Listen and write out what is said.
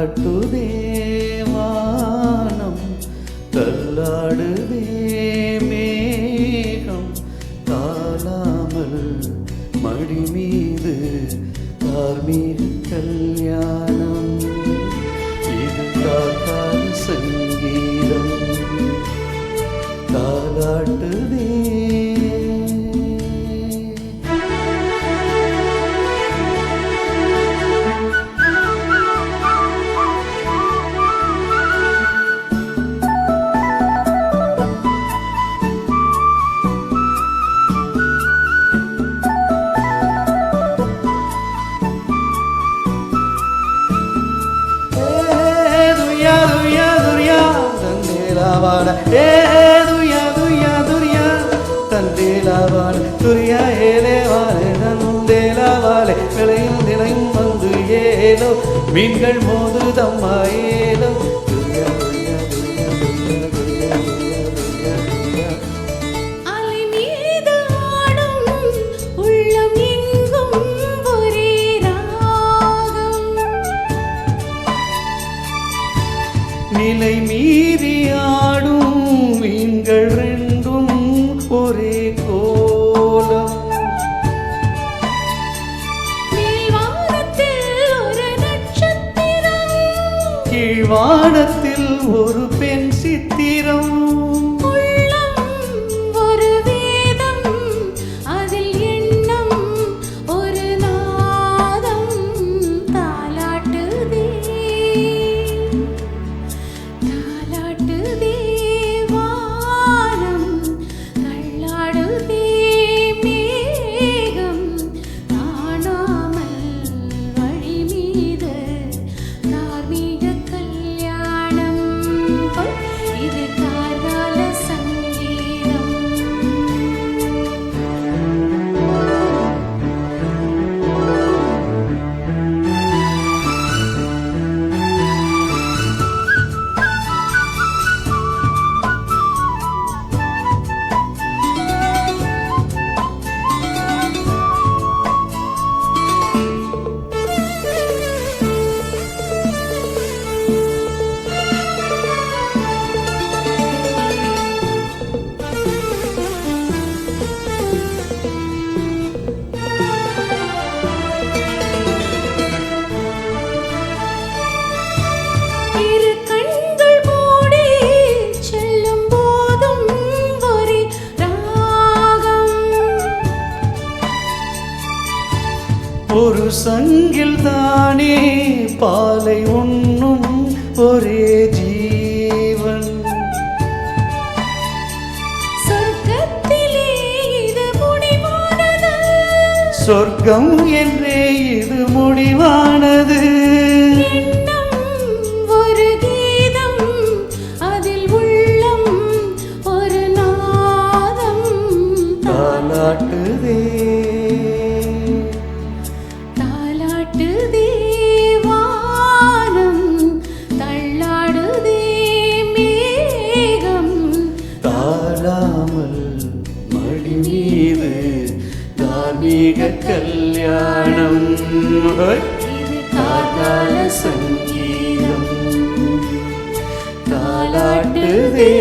தாலாட்டுதே வானம் தள்ளாடுதே மேகம் தாளாமல் மடி மீது தார்மீக கல்யாணம் இது காக்கால சங்கீதம் தாலாட்டுதே. துரியா ஏலே வாழே நந்தேலா வாழே விளையும் நிலையும் வந்து ஏலோ மீன்கள் மோதுதம்மா ஏலோ துரியா துரியா துரியா துரியா துரியா துரியா துரியா அலை மீது ஆடும் உள்ளம் எங்கும் ஒரே ராகம் நிலை மீறி ஆடும் மீன்கள் ரெண்டும் ஒரே கோலம் மேல்வானத்தில் ஒரு நட்சத்திரம் கீழ்வானத்தில் ஒரு பெண் சித்திரம் உள்ளம் ஒரு வேதம் அதில் எண்ணம் ஒரு நாதம் தாலாட்டுதே தாலாட்டுதே வானம் தள்ளாடுதே மேகம் காணாமல் வழி மீது தார்மீக கல்யாணம் இது கார்கால சங்கீதம். இரு கண்கள் மூடி செல்லும் போதும் ஒரே ராகம் ஒரு சங்கில் தானே பாலை உண்ணும் ஒரே ஜீவன் சொர்க்கத்திலே இது முடிவானது சொர்க்கம் என்றே இது முடிவானது எண்ணம் ஒரு கீதம் அதில் உள்ளம் ஒரு நாதம் தாலாட்டுதே தாலாட்டுதே வானம் தள்ளாடுதே மேகம் தாழாமல் மடி மீது தார்மீக கல்யாணம் இது கார்கால சங்கீதம் தாலாட்டுதே.